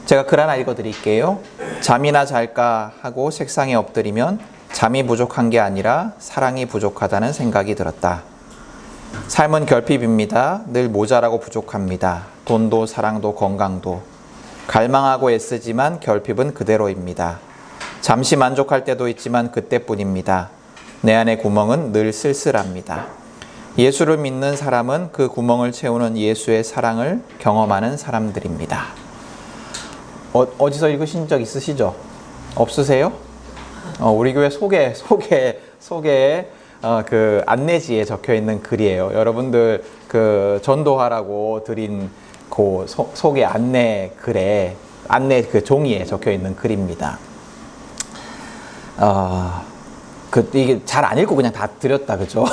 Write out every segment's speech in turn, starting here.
제가 글 하나 읽어드릴게요. 잠이나 잘까 하고 책상에 엎드리면 잠이 부족한 게 아니라 사랑이 부족하다는 생각이 들었다. 삶은 결핍입니다. 늘 모자라고 부족합니다. 돈도 사랑도 건강도. 갈망하고 애쓰지만 결핍은 그대로입니다. 잠시 만족할 때도 있지만 그때뿐입니다. 내 안의 구멍은 늘 쓸쓸합니다. 예수를 믿는 사람은 그 구멍을 채우는 예수의 사랑을 경험하는 사람들입니다. 어디서 읽으신 적 있으시죠? 없으세요? 우리 교회 소개에 그 안내지에 적혀 있는 글이에요. 여러분들 그 전도하라고 드린 그 소개 안내 글에 안내 그 종이에 적혀 있는 글입니다. 이게 잘 안 읽고 그냥 다 드렸다, 그죠?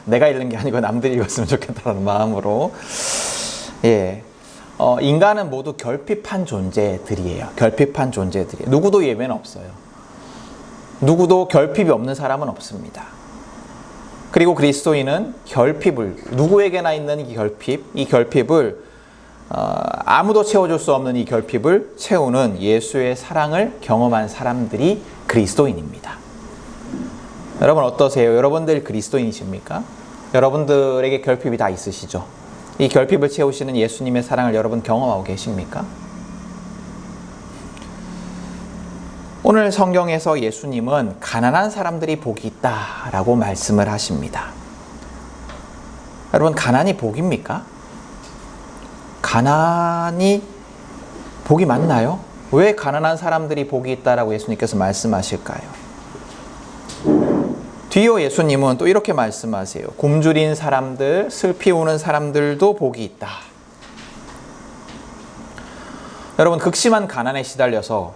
내가 읽는 게 아니고 남들이 읽었으면 좋겠다는 마음으로. 예. 인간은 모두 결핍한 존재들이에요. 결핍한 존재들이에요. 누구도 예외는 없어요. 누구도 결핍이 없는 사람은 없습니다. 그리고 그리스도인은 결핍을, 누구에게나 있는 이 결핍을 아무도 채워줄 수 없는 이 결핍을 채우는 예수의 사랑을 경험한 사람들이 그리스도인입니다. 여러분 어떠세요? 여러분들 그리스도인이십니까? 여러분들에게 결핍이 다 있으시죠? 이 결핍을 채우시는 예수님의 사랑을 여러분 경험하고 계십니까? 오늘 성경에서 예수님은 가난한 사람들이 복이 있다라고 말씀을 하십니다. 여러분 가난이 복입니까? 가난이 복이 맞나요? 왜 가난한 사람들이 복이 있다라고 예수님께서 말씀하실까요? 뒤이어 예수님은 또 이렇게 말씀하세요. 굶주린 사람들, 슬피 우는 사람들도 복이 있다. 여러분 극심한 가난에 시달려서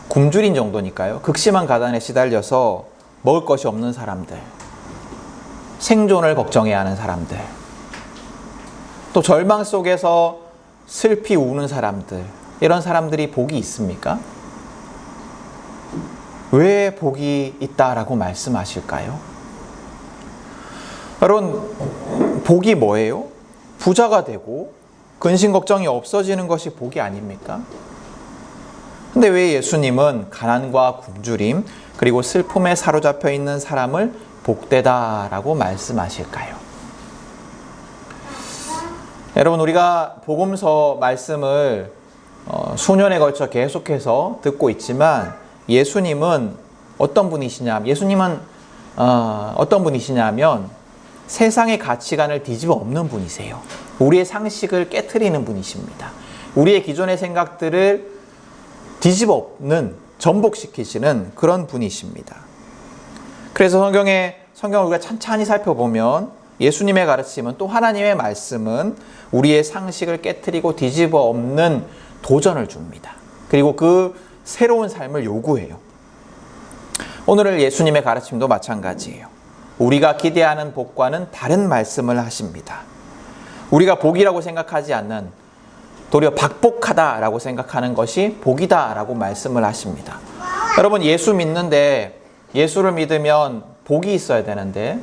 굶주린 정도니까요. 극심한 가난에 시달려서 먹을 것이 없는 사람들, 생존을 걱정해야 하는 사람들, 또 절망 속에서 슬피 우는 사람들, 이런 사람들이 복이 있습니까? 왜 복이 있다라고 말씀하실까요? 여러분, 복이 뭐예요? 부자가 되고 근심 걱정이 없어지는 것이 복이 아닙니까? 근데 왜 예수님은 가난과 굶주림 그리고 슬픔에 사로잡혀 있는 사람을 복되다라고 말씀하실까요? 여러분 우리가 복음서 말씀을 수년에 걸쳐 계속해서 듣고 있지만 예수님은 어떤 분이시냐면 세상의 가치관을 뒤집어 엎는 분이세요. 우리의 상식을 깨트리는 분이십니다. 우리의 기존의 생각들을 뒤집어 엎는, 전복시키시는 그런 분이십니다. 그래서 성경을 우리가 찬찬히 살펴보면 예수님의 가르침은, 또 하나님의 말씀은 우리의 상식을 깨트리고 뒤집어 엎는 도전을 줍니다. 그리고 그 새로운 삶을 요구해요. 오늘 예수님의 가르침도 마찬가지예요. 우리가 기대하는 복과는 다른 말씀을 하십니다. 우리가 복이라고 생각하지 않는, 도리어 박복하다라고 생각하는 것이 복이다라고 말씀을 하십니다. 여러분 예수 믿는데, 예수를 믿으면 복이 있어야 되는데,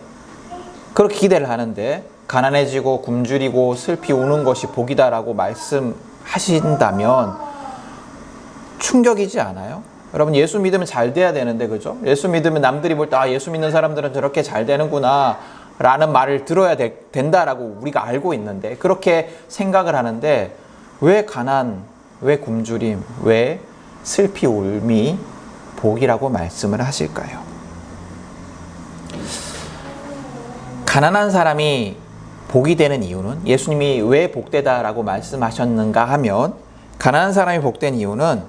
그렇게 기대를 하는데 가난해지고 굶주리고 슬피 우는 것이 복이다라고 말씀하신다면 충격이지 않아요? 여러분 예수 믿으면 잘 돼야 되는데, 그죠? 예수 믿으면 남들이 볼 때 예수 믿는 사람들은 저렇게 잘 되는구나 라는 말을 들어야 된다라고 우리가 알고 있는데, 그렇게 생각을 하는데 왜 가난, 왜 굶주림, 왜 슬피 울미 복이라고 말씀을 하실까요? 가난한 사람이 복이 되는 이유는, 예수님이 왜 복되다라고 말씀하셨는가 하면, 가난한 사람이 복된 이유는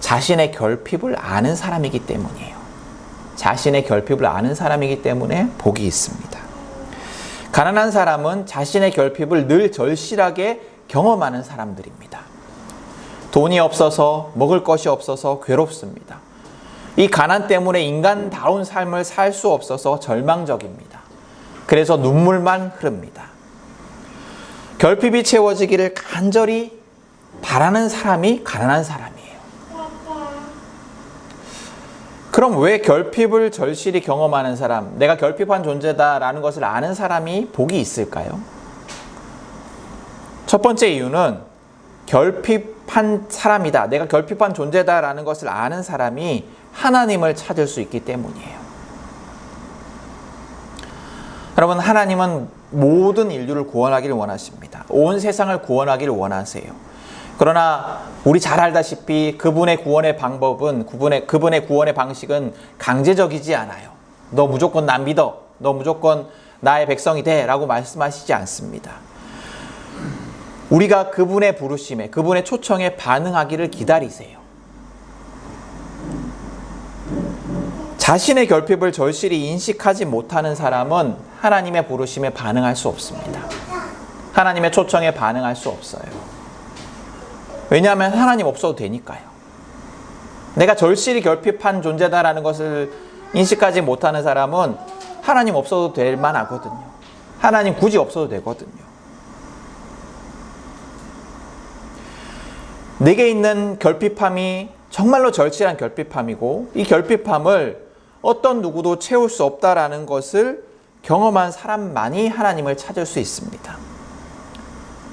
자신의 결핍을 아는 사람이기 때문이에요. 자신의 결핍을 아는 사람이기 때문에 복이 있습니다. 가난한 사람은 자신의 결핍을 늘 절실하게 경험하는 사람들입니다. 돈이 없어서, 먹을 것이 없어서 괴롭습니다. 이 가난 때문에 인간다운 삶을 살 수 없어서 절망적입니다. 그래서 눈물만 흐릅니다. 결핍이 채워지기를 간절히 바라는 사람이 가난한 사람이에요. 그럼 왜 결핍을 절실히 경험하는 사람, 내가 결핍한 존재다라는 것을 아는 사람이 복이 있을까요? 첫 번째 이유는 결핍한 사람이다, 내가 결핍한 존재다라는 것을 아는 사람이 하나님을 찾을 수 있기 때문이에요. 여러분, 하나님은 모든 인류를 구원하기를 원하십니다. 온 세상을 구원하기를 원하세요. 그러나 우리 잘 알다시피 그분의 구원의 방법은, 그분의 구원의 방식은 강제적이지 않아요. 너 무조건 난 믿어, 너 무조건 나의 백성이 돼 라고 말씀하시지 않습니다. 우리가 그분의 부르심에, 그분의 초청에 반응하기를 기다리세요. 자신의 결핍을 절실히 인식하지 못하는 사람은 하나님의 부르심에 반응할 수 없습니다. 하나님의 초청에 반응할 수 없어요. 왜냐하면 하나님 없어도 되니까요. 내가 절실히 결핍한 존재다라는 것을 인식하지 못하는 사람은 하나님 없어도 될 만하거든요. 하나님 굳이 없어도 되거든요. 내게 있는 결핍함이 정말로 절실한 결핍함이고, 이 결핍함을 어떤 누구도 채울 수 없다라는 것을 경험한 사람만이 하나님을 찾을 수 있습니다.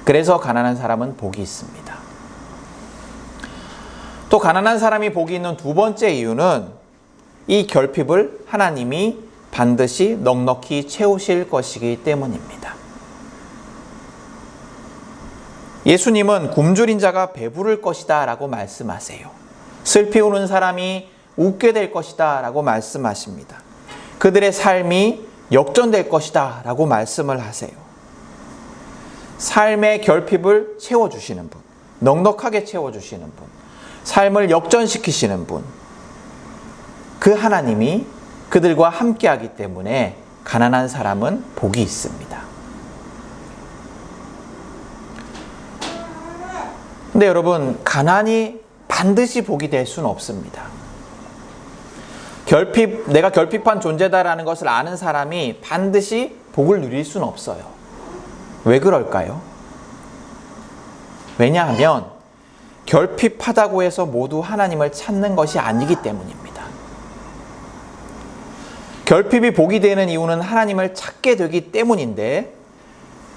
그래서 가난한 사람은 복이 있습니다. 또 가난한 사람이 복이 있는 두 번째 이유는 이 결핍을 하나님이 반드시 넉넉히 채우실 것이기 때문입니다. 예수님은 굶주린 자가 배부를 것이다 라고 말씀하세요. 슬피 우는 사람이 웃게 될 것이다 라고 말씀하십니다. 그들의 삶이 역전될 것이다 라고 말씀을 하세요. 삶의 결핍을 채워주시는 분, 넉넉하게 채워주시는 분, 삶을 역전시키시는 분, 그 하나님이 그들과 함께하기 때문에 가난한 사람은 복이 있습니다. 근데 여러분, 가난이 반드시 복이 될 수는 없습니다. 내가 결핍한 존재다라는 것을 아는 사람이 반드시 복을 누릴 수는 없어요. 왜 그럴까요? 왜냐하면 결핍하다고 해서 모두 하나님을 찾는 것이 아니기 때문입니다. 결핍이 복이 되는 이유는 하나님을 찾게 되기 때문인데,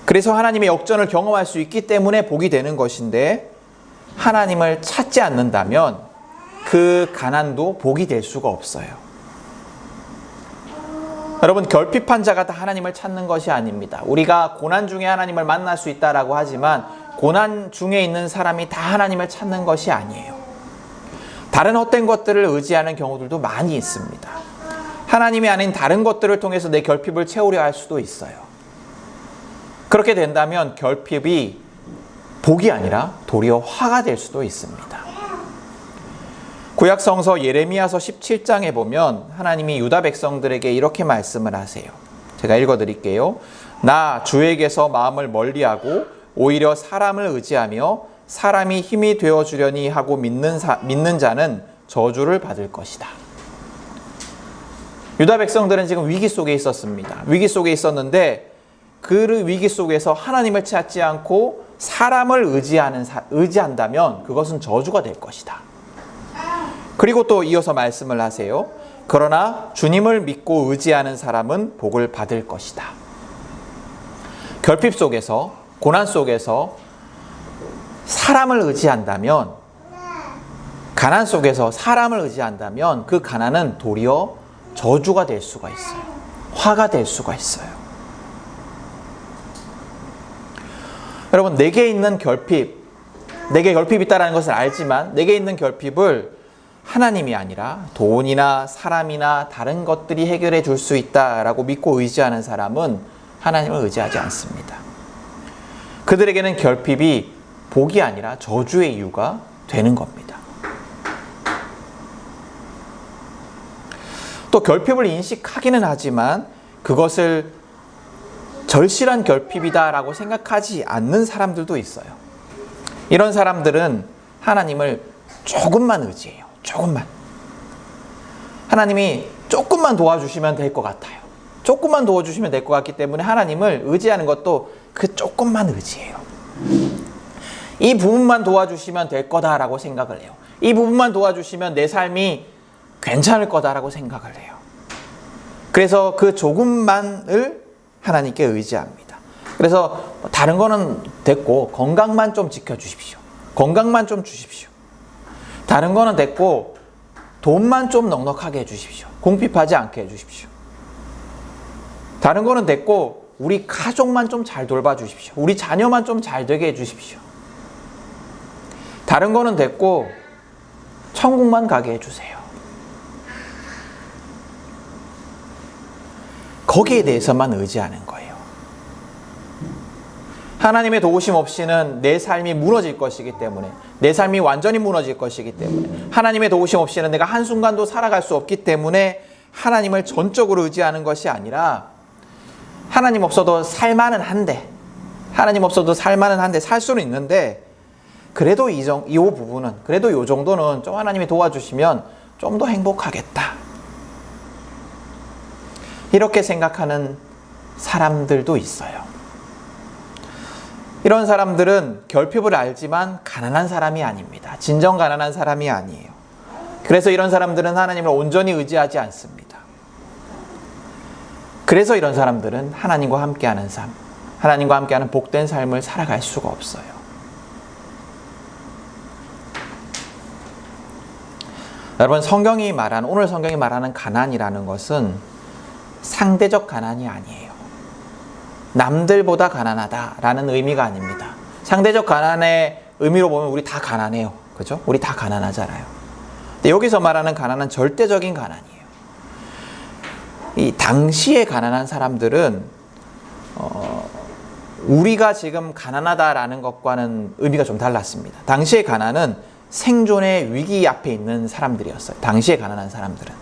그래서 하나님의 역전을 경험할 수 있기 때문에 복이 되는 것인데, 하나님을 찾지 않는다면 그 가난도 복이 될 수가 없어요. 여러분, 결핍한 자가 다 하나님을 찾는 것이 아닙니다. 우리가 고난 중에 하나님을 만날 수 있다라고 하지만 고난 중에 있는 사람이 다 하나님을 찾는 것이 아니에요. 다른 헛된 것들을 의지하는 경우들도 많이 있습니다. 하나님이 아닌 다른 것들을 통해서 내 결핍을 채우려 할 수도 있어요. 그렇게 된다면 결핍이 복이 아니라 도리어 화가 될 수도 있습니다. 구약성서 예레미야서 17장에 보면 하나님이 유다 백성들에게 이렇게 말씀을 하세요. 제가 읽어드릴게요. 나 주에게서 마음을 멀리하고 오히려 사람을 의지하며 사람이 힘이 되어주려니 하고 믿는 자는 저주를 받을 것이다. 유다 백성들은 지금 위기 속에 있었습니다. 위기 속에 있었는데 그 위기 속에서 하나님을 찾지 않고 사람을 의지한다면 그것은 저주가 될 것이다. 그리고 또 이어서 말씀을 하세요. 그러나 주님을 믿고 의지하는 사람은 복을 받을 것이다. 결핍 속에서, 고난 속에서 사람을 의지한다면, 가난 속에서 사람을 의지한다면 그 가난은 도리어 저주가 될 수가 있어요. 화가 될 수가 있어요. 여러분, 내게 있는 결핍, 내게 결핍이 있다는 것을 알지만 내게 있는 결핍을 하나님이 아니라 돈이나 사람이나 다른 것들이 해결해 줄 수 있다라고 믿고 의지하는 사람은 하나님을 의지하지 않습니다. 그들에게는 결핍이 복이 아니라 저주의 이유가 되는 겁니다. 또 결핍을 인식하기는 하지만 그것을 절실한 결핍이다라고 생각하지 않는 사람들도 있어요. 이런 사람들은 하나님을 조금만 의지해요. 조금만. 하나님이 조금만 도와주시면 될 것 같아요. 조금만 도와주시면 될 것 같기 때문에 하나님을 의지하는 것도 그 조금만 의지해요. 이 부분만 도와주시면 될 거다라고 생각을 해요. 이 부분만 도와주시면 내 삶이 괜찮을 거다라고 생각을 해요. 그래서 그 조금만을 하나님께 의지합니다. 그래서 다른 거는 됐고 건강만 좀 지켜주십시오. 건강만 좀 주십시오. 다른 거는 됐고 돈만 좀 넉넉하게 해주십시오. 궁핍하지 않게 해주십시오. 다른 거는 됐고 우리 가족만 좀 잘 돌봐주십시오. 우리 자녀만 좀 잘 되게 해주십시오. 다른 거는 됐고 천국만 가게 해주세요. 거기에 대해서만 의지하는 거예요. 하나님의 도우심 없이는 내 삶이 무너질 것이기 때문에, 내 삶이 완전히 무너질 것이기 때문에, 하나님의 도우심 없이는 내가 한순간도 살아갈 수 없기 때문에 하나님을 전적으로 의지하는 것이 아니라 하나님 없어도 살만은 한데, 하나님 없어도 살만은 한데 살 수는 있는데 그래도 이 부분은, 그래도 이 정도는 좀 하나님이 도와주시면 좀 더 행복하겠다. 이렇게 생각하는 사람들도 있어요. 이런 사람들은 결핍을 알지만 가난한 사람이 아닙니다. 진정 가난한 사람이 아니에요. 그래서 이런 사람들은 하나님을 온전히 의지하지 않습니다. 그래서 이런 사람들은 하나님과 함께하는 삶, 하나님과 함께하는 복된 삶을 살아갈 수가 없어요. 여러분, 오늘 성경이 말하는 가난이라는 것은 상대적 가난이 아니에요. 남들보다 가난하다라는 의미가 아닙니다. 상대적 가난의 의미로 보면 우리 다 가난해요. 그죠? 우리 다 가난하잖아요. 근데 여기서 말하는 가난은 절대적인 가난이에요. 이 당시에 가난한 사람들은 우리가 지금 가난하다라는 것과는 의미가 좀 달랐습니다. 당시의 가난은 생존의 위기 앞에 있는 사람들이었어요. 당시에 가난한 사람들은.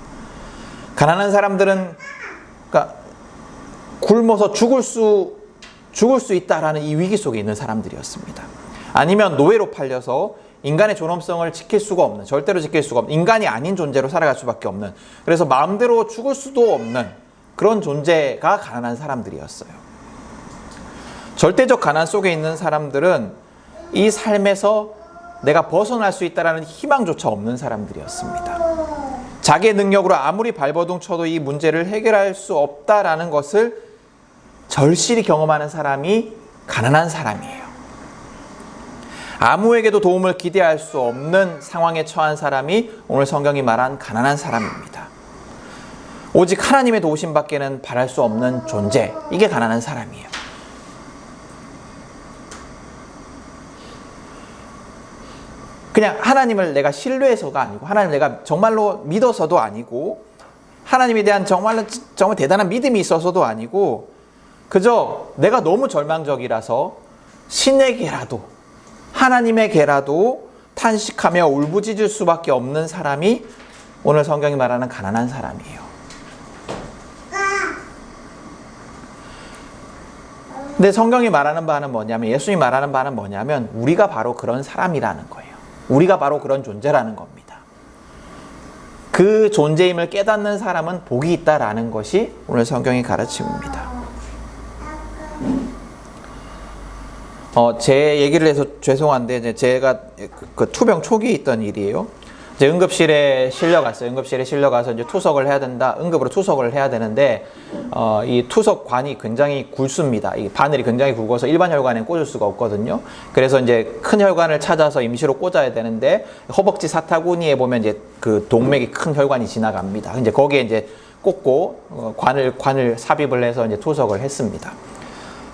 가난한 사람들은 그러니까 굶어서 죽을 수 있다라는 이 위기 속에 있는 사람들이었습니다. 아니면 노예로 팔려서 인간의 존엄성을 지킬 수가 없는, 절대로 지킬 수가 없는, 인간이 아닌 존재로 살아갈 수밖에 없는, 그래서 마음대로 죽을 수도 없는 그런 존재가 가난한 사람들이었어요. 절대적 가난 속에 있는 사람들은 이 삶에서 내가 벗어날 수 있다는 희망조차 없는 사람들이었습니다. 자기의 능력으로 아무리 발버둥 쳐도 이 문제를 해결할 수 없다라는 것을 절실히 경험하는 사람이 가난한 사람이에요. 아무에게도 도움을 기대할 수 없는 상황에 처한 사람이 오늘 성경이 말한 가난한 사람입니다. 오직 하나님의 도우심밖에는 바랄 수 없는 존재, 이게 가난한 사람이에요. 그냥 하나님을 내가 신뢰해서가 아니고, 하나님을 내가 정말로 믿어서도 아니고, 하나님에 대한 정말 대단한 믿음이 있어서도 아니고, 그저 내가 너무 절망적이라서 신에게라도, 하나님에게라도 탄식하며 울부짖을 수밖에 없는 사람이 오늘 성경이 말하는 가난한 사람이에요. 근데 성경이 말하는 바는 뭐냐면, 예수님이 말하는 바는 뭐냐면 우리가 바로 그런 사람이라는 거예요. 우리가 바로 그런 존재라는 겁니다. 그 존재임을 깨닫는 사람은 복이 있다라는 것이 오늘 성경의 가르침입니다. 제 얘기를 해서 죄송한데, 이제 제가 그 투병 초기에 있던 일이에요. 이제 응급실에 실려갔어요. 응급실에 실려가서 이제 투석을 해야 된다. 응급으로 투석을 해야 되는데, 이 투석관이 굉장히 굵습니다. 이 바늘이 굉장히 굵어서 일반 혈관에 꽂을 수가 없거든요. 그래서 이제 큰 혈관을 찾아서 임시로 꽂아야 되는데, 허벅지 사타구니에 보면 이제 그 동맥이 큰 혈관이 지나갑니다. 이제 거기에 이제 꽂고 관을 삽입을 해서 이제 투석을 했습니다.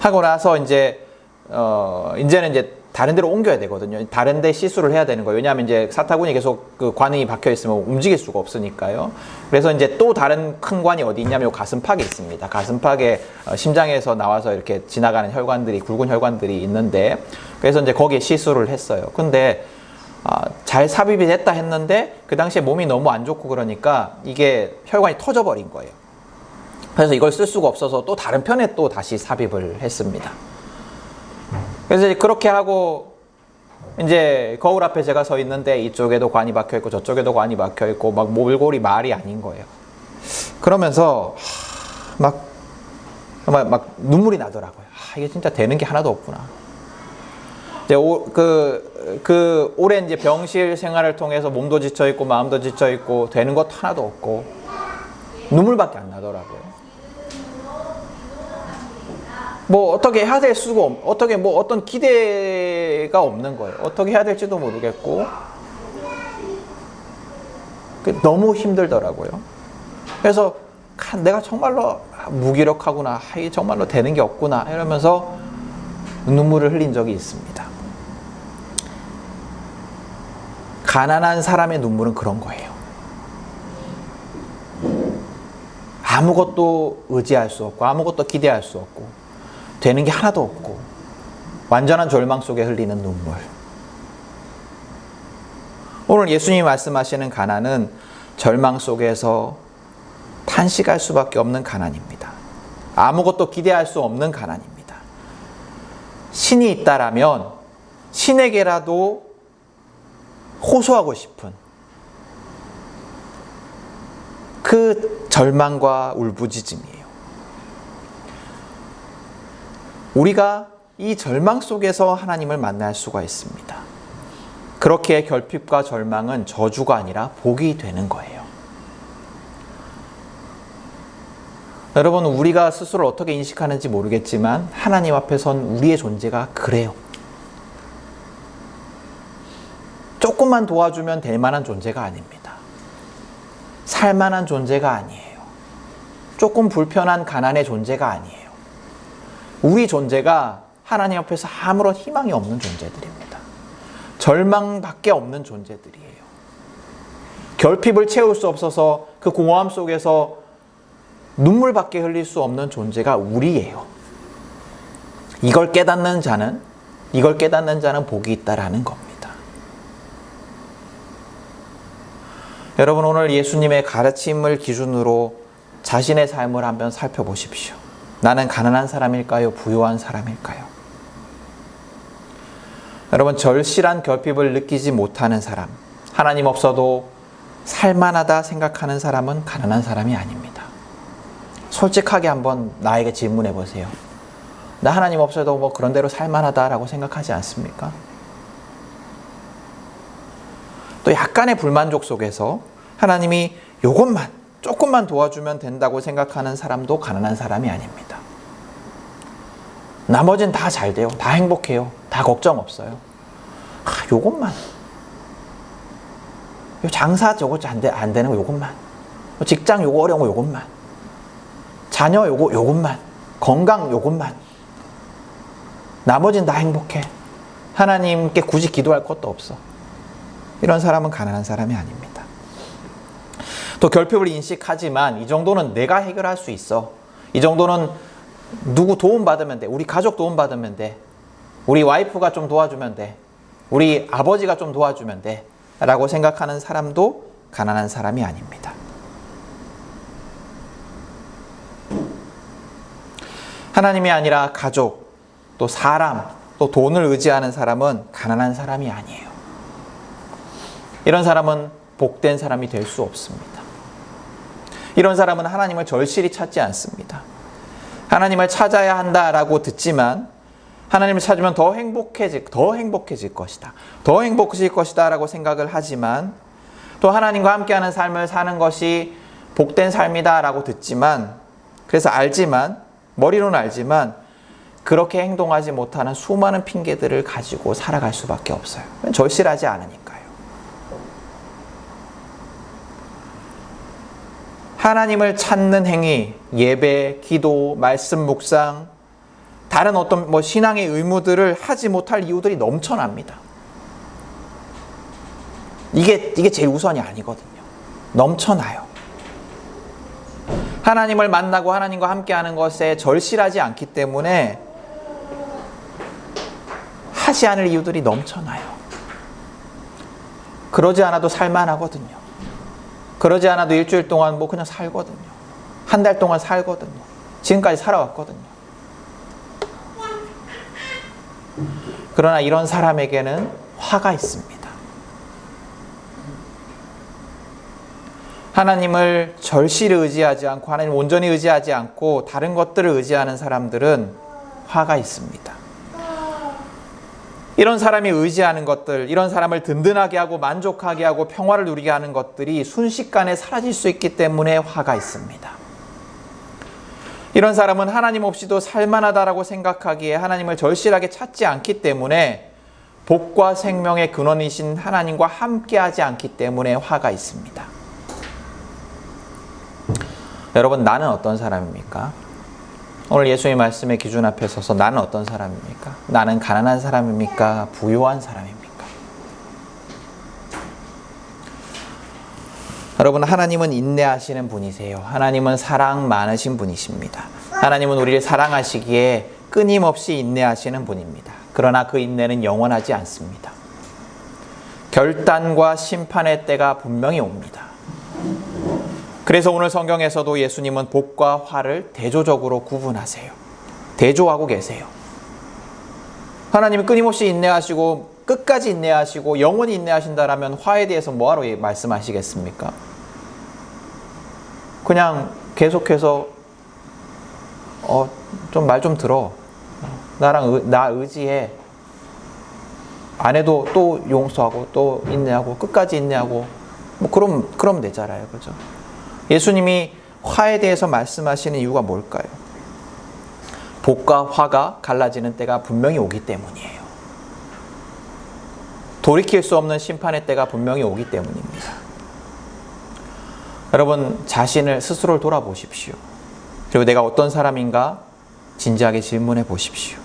하고 나서 이제는 이제 다른 데로 옮겨야 되거든요. 다른 데 시술을 해야 되는 거예요. 왜냐하면 이제 사타구니 계속 그 관이 박혀 있으면 움직일 수가 없으니까요. 그래서 이제 또 다른 큰 관이 어디 있냐면 가슴팍에 있습니다. 가슴팍에 심장에서 나와서 이렇게 지나가는 혈관들이, 굵은 혈관들이 있는데, 그래서 이제 거기에 시술을 했어요. 근데 잘 삽입이 됐다 했는데 그 당시에 몸이 너무 안 좋고 그러니까 이게 혈관이 터져버린 거예요. 그래서 이걸 쓸 수가 없어서 또 다른 편에 또 다시 삽입을 했습니다. 그래서 그렇게 하고 이제 거울 앞에 제가 서 있는데 이쪽에도 관이 박혀 있고 저쪽에도 관이 박혀 있고 막 몰골이 말이 아닌 거예요. 그러면서 막 눈물이 나더라고요. 이게 진짜 되는 게 하나도 없구나. 이제 오랜 이제 병실 생활을 통해서 몸도 지쳐 있고 마음도 지쳐 있고 되는 것 하나도 없고 눈물밖에 안 나더라고요. 뭐 어떻게 해야 될 수가 어떻게 뭐 어떤 기대가 없는 거예요. 어떻게 해야 될지도 모르겠고 너무 힘들더라고요. 그래서 내가 정말로 무기력하구나, 정말로 되는 게 없구나 이러면서 눈물을 흘린 적이 있습니다. 가난한 사람의 눈물은 그런 거예요. 아무것도 의지할 수 없고 아무것도 기대할 수 없고 되는 게 하나도 없고 완전한 절망 속에 흘리는 눈물. 오늘 예수님이 말씀하시는 가난은 절망 속에서 탄식할 수밖에 없는 가난입니다. 아무것도 기대할 수 없는 가난입니다. 신이 있다라면 신에게라도 호소하고 싶은 그 절망과 울부짖음이에요. 우리가 이 절망 속에서 하나님을 만날 수가 있습니다. 그렇게 결핍과 절망은 저주가 아니라 복이 되는 거예요. 여러분, 우리가 스스로를 어떻게 인식하는지 모르겠지만 하나님 앞에선 우리의 존재가 그래요. 조금만 도와주면 될 만한 존재가 아닙니다. 살만한 존재가 아니에요. 조금 불편한 가난의 존재가 아니에요. 우리 존재가 하나님 앞에서 아무런 희망이 없는 존재들입니다. 절망밖에 없는 존재들이에요. 결핍을 채울 수 없어서 그 공허함 속에서 눈물밖에 흘릴 수 없는 존재가 우리예요. 이걸 깨닫는 자는 복이 있다라는 겁니다. 여러분, 오늘 예수님의 가르침을 기준으로 자신의 삶을 한번 살펴보십시오. 나는 가난한 사람일까요? 부유한 사람일까요? 여러분, 절실한 결핍을 느끼지 못하는 사람, 하나님 없어도 살만하다 생각하는 사람은 가난한 사람이 아닙니다. 솔직하게 한번 나에게 질문해 보세요. 나 하나님 없어도 뭐 그런 대로 살만하다라고 생각하지 않습니까? 또 약간의 불만족 속에서 하나님이 요것만 조금만 도와주면 된다고 생각하는 사람도 가난한 사람이 아닙니다. 나머지는 다 잘 돼요. 다 행복해요. 다 걱정 없어요. 요것만. 요 장사 저거 안 되는 거 요것만. 직장 요거 어려운 거 요것만. 자녀 요것만. 건강 요것만. 나머지는 다 행복해. 하나님께 굳이 기도할 것도 없어. 이런 사람은 가난한 사람이 아닙니다. 또 결핍을 인식하지만 이 정도는 내가 해결할 수 있어. 이 정도는 누구 도움받으면 돼. 우리 가족 도움받으면 돼. 우리 와이프가 좀 도와주면 돼. 우리 아버지가 좀 도와주면 돼. 라고 생각하는 사람도 가난한 사람이 아닙니다. 하나님이 아니라 가족, 또 사람, 또 돈을 의지하는 사람은 가난한 사람이 아니에요. 이런 사람은 복된 사람이 될 수 없습니다. 이런 사람은 하나님을 절실히 찾지 않습니다. 하나님을 찾아야 한다라고 듣지만 하나님을 찾으면 더 행복해질 것이다. 더 행복해질 것이다 라고 생각을 하지만 또 하나님과 함께하는 삶을 사는 것이 복된 삶이다 라고 듣지만 그래서 머리로는 알지만 그렇게 행동하지 못하는 수많은 핑계들을 가지고 살아갈 수밖에 없어요. 절실하지 않으니까요. 하나님을 찾는 행위, 예배, 기도, 말씀 묵상, 다른 어떤 신앙의 의무들을 하지 못할 이유들이 넘쳐납니다. 이게 제일 우선이 아니거든요. 넘쳐나요. 하나님을 만나고 하나님과 함께하는 것에 절실하지 않기 때문에 하지 않을 이유들이 넘쳐나요. 그러지 않아도 살만하거든요. 그러지 않아도 일주일 동안 그냥 살거든요. 한 달 동안 살거든요. 지금까지 살아왔거든요. 그러나 이런 사람에게는 화가 있습니다. 하나님을 절실히 의지하지 않고 하나님 온전히 의지하지 않고 다른 것들을 의지하는 사람들은 화가 있습니다. 이런 사람이 의지하는 것들, 이런 사람을 든든하게 하고 만족하게 하고 평화를 누리게 하는 것들이 순식간에 사라질 수 있기 때문에 화가 있습니다. 이런 사람은 하나님 없이도 살만하다라고 생각하기에 하나님을 절실하게 찾지 않기 때문에 복과 생명의 근원이신 하나님과 함께하지 않기 때문에 화가 있습니다. 여러분, 나는 어떤 사람입니까? 오늘 예수의 말씀의 기준 앞에 서서 나는 어떤 사람입니까? 나는 가난한 사람입니까? 부유한 사람입니까? 여러분, 하나님은 인내하시는 분이세요. 하나님은 사랑 많으신 분이십니다. 하나님은 우리를 사랑하시기에 끊임없이 인내하시는 분입니다. 그러나 그 인내는 영원하지 않습니다. 결단과 심판의 때가 분명히 옵니다. 그래서 오늘 성경에서도 예수님은 복과 화를 대조적으로 구분하세요. 대조하고 계세요. 하나님이 끊임없이 인내하시고 끝까지 인내하시고 영원히 인내하신다라면 화에 대해서 뭐하러 말씀하시겠습니까? 그냥 계속해서 좀 말 좀 들어. 나 의지해. 안 해도 또 용서하고 또 인내하고 끝까지 인내하고 뭐 그럼 되잖아요. 그죠? 예수님이 화에 대해서 말씀하시는 이유가 뭘까요? 복과 화가 갈라지는 때가 분명히 오기 때문이에요. 돌이킬 수 없는 심판의 때가 분명히 오기 때문입니다. 여러분, 자신을 스스로를 돌아보십시오. 그리고 내가 어떤 사람인가 진지하게 질문해 보십시오.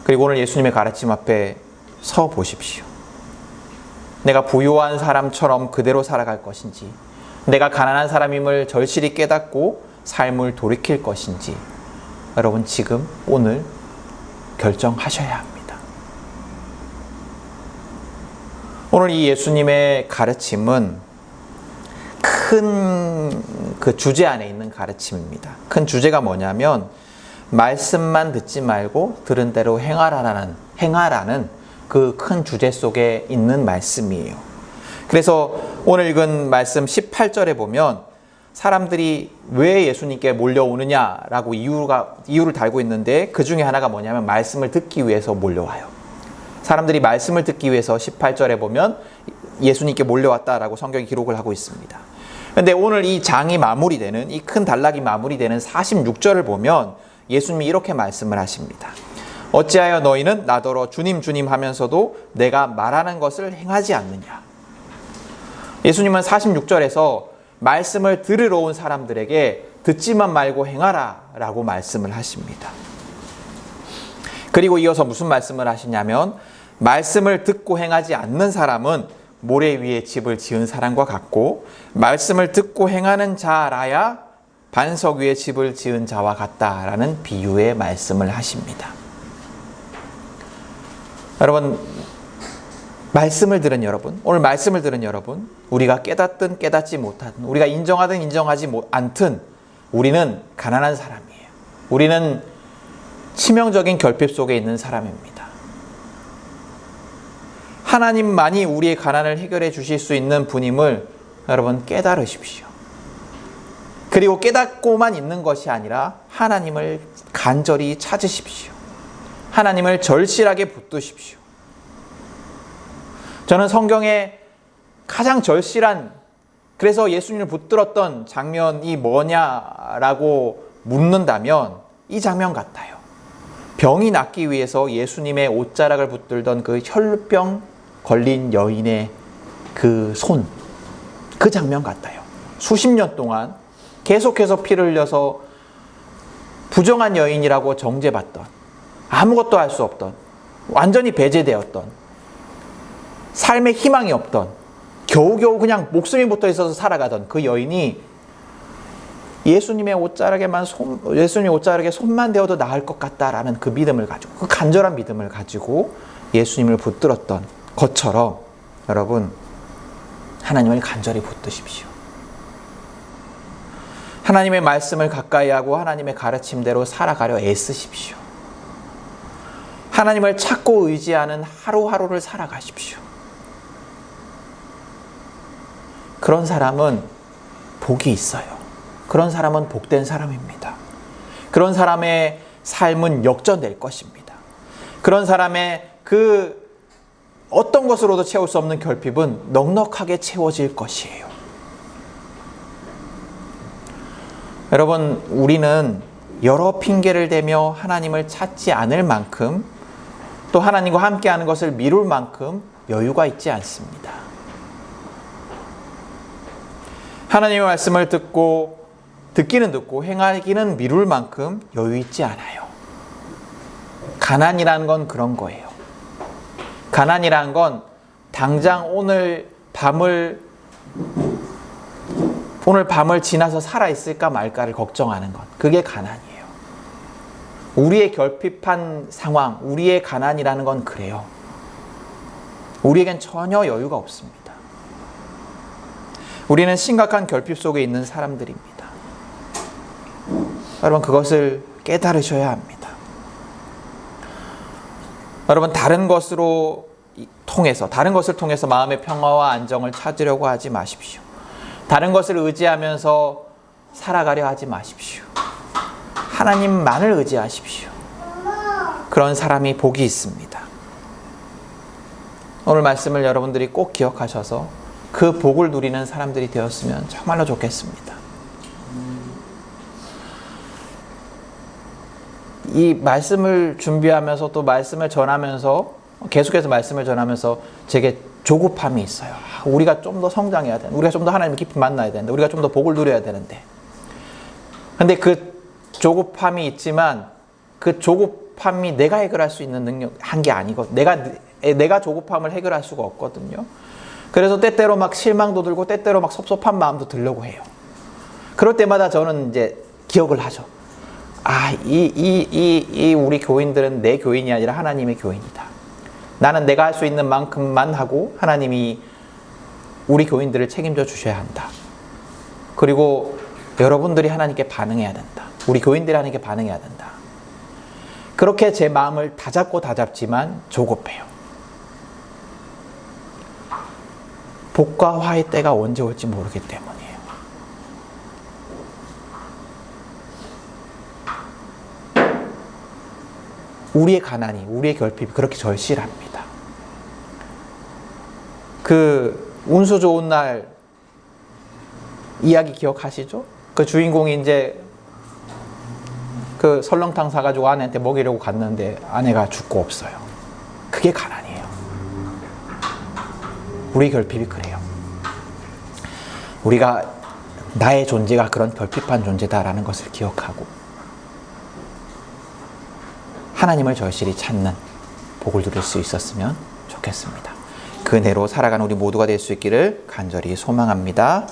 그리고 오늘 예수님의 가르침 앞에 서 보십시오. 내가 부유한 사람처럼 그대로 살아갈 것인지, 내가 가난한 사람임을 절실히 깨닫고 삶을 돌이킬 것인지, 여러분 지금 오늘 결정하셔야 합니다. 오늘 이 예수님의 가르침은 큰 그 주제 안에 있는 가르침입니다. 큰 주제가 뭐냐면 말씀만 듣지 말고 들은 대로 행하라는 그 큰 주제 속에 있는 말씀이에요. 그래서 오늘 읽은 말씀 18절에 보면 사람들이 왜 예수님께 몰려오느냐라고 이유를 달고 있는데 그 중에 하나가 뭐냐면 말씀을 듣기 위해서 몰려와요. 사람들이 말씀을 듣기 위해서 18절에 보면 예수님께 몰려왔다라고 성경이 기록을 하고 있습니다. 그런데 오늘 이 장이 마무리되는, 이 큰 단락이 마무리되는 46절을 보면 예수님이 이렇게 말씀을 하십니다. 어찌하여 너희는 나더러 주님 주님 하면서도 내가 말하는 것을 행하지 않느냐. 예수님은 46절에서 말씀을 들으러 온 사람들에게 듣지만 말고 행하라 라고 말씀을 하십니다. 그리고 이어서 무슨 말씀을 하시냐면 말씀을 듣고 행하지 않는 사람은 모래 위에 집을 지은 사람과 같고 말씀을 듣고 행하는 자라야 반석 위에 집을 지은 자와 같다라는 비유의 말씀을 하십니다. 여러분, 말씀을 들은 여러분, 오늘 말씀을 들은 여러분, 우리가 깨닫든 깨닫지 못하든, 우리가 인정하든 인정하지 않든 우리는 가난한 사람이에요. 우리는 치명적인 결핍 속에 있는 사람입니다. 하나님만이 우리의 가난을 해결해 주실 수 있는 분임을 여러분 깨달으십시오. 그리고 깨닫고만 있는 것이 아니라 하나님을 간절히 찾으십시오. 하나님을 절실하게 붙드십시오. 저는 성경에 가장 절실한, 그래서 예수님을 붙들었던 장면이 뭐냐라고 묻는다면 이 장면 같아요. 병이 낫기 위해서 예수님의 옷자락을 붙들던 그 혈루병 걸린 여인의 그 손, 그 장면 같아요. 수십 년 동안 계속해서 피를 흘려서 부정한 여인이라고 정죄받던, 아무것도 할 수 없던, 완전히 배제되었던, 삶에 희망이 없던, 겨우겨우 그냥 목숨이 붙어 있어서 살아가던 그 여인이 예수님의 옷자락에 손만 대어도 나을 것 같다라는 그 믿음을 가지고, 그 간절한 믿음을 가지고 예수님을 붙들었던 것처럼 여러분, 하나님을 간절히 붙드십시오. 하나님의 말씀을 가까이 하고 하나님의 가르침대로 살아가려 애쓰십시오. 하나님을 찾고 의지하는 하루하루를 살아가십시오. 그런 사람은 복이 있어요. 그런 사람은 복된 사람입니다. 그런 사람의 삶은 역전될 것입니다. 그런 사람의 그 어떤 것으로도 채울 수 없는 결핍은 넉넉하게 채워질 것이에요. 여러분, 우리는 여러 핑계를 대며 하나님을 찾지 않을 만큼, 또 하나님과 함께하는 것을 미룰 만큼 여유가 있지 않습니다. 하나님의 말씀을 듣기는 듣고 행하기는 미룰 만큼 여유 있지 않아요. 가난이라는 건 그런 거예요. 가난이라는 건 당장 오늘 밤을 지나서 살아있을까 말까를 걱정하는 것. 그게 가난이에요. 우리의 결핍한 상황, 우리의 가난이라는 건 그래요. 우리에겐 전혀 여유가 없습니다. 우리는 심각한 결핍 속에 있는 사람들입니다. 여러분, 그것을 깨달으셔야 합니다. 여러분, 다른 것을 통해서 마음의 평화와 안정을 찾으려고 하지 마십시오. 다른 것을 의지하면서 살아가려 하지 마십시오. 하나님만을 의지하십시오. 그런 사람이 복이 있습니다. 오늘 말씀을 여러분들이 꼭 기억하셔서 그 복을 누리는 사람들이 되었으면 정말로 좋겠습니다. 이 말씀을 준비하면서 또 말씀을 전하면서 계속해서 말씀을 전하면서 제게 조급함이 있어요. 우리가 좀 더 성장해야 되는데, 우리가 좀 더 하나님을 깊이 만나야 되는데, 우리가 좀 더 복을 누려야 되는데. 근데 그 조급함이 있지만 그 조급함이 내가 해결할 수 있는 한 게 아니고 내가 조급함을 해결할 수가 없거든요. 그래서 때때로 막 실망도 들고 때때로 막 섭섭한 마음도 들려고 해요. 그럴 때마다 저는 이제 기억을 하죠. 우리 교인들은 내 교인이 아니라 하나님의 교인이다. 나는 내가 할 수 있는 만큼만 하고 하나님이 우리 교인들을 책임져 주셔야 한다. 그리고 여러분들이 하나님께 반응해야 된다. 우리 교인들이 하나님께 반응해야 된다. 그렇게 제 마음을 다잡지만 조급해요. 복과 화의 때가 언제 올지 모르기 때문이에요. 우리의 가난이, 우리의 결핍이 그렇게 절실합니다. 그 운수 좋은 날 이야기 기억하시죠? 그 주인공이 이제 그 설렁탕 사가지고 아내한테 먹이려고 갔는데 아내가 죽고 없어요. 그게 가난이에요. 우리 결핍이 그래요. 우리가 나의 존재가 그런 결핍한 존재다라는 것을 기억하고 하나님을 절실히 찾는 복을 누릴 수 있었으면 좋겠습니다. 그 은혜로 살아가는 우리 모두가 될 수 있기를 간절히 소망합니다.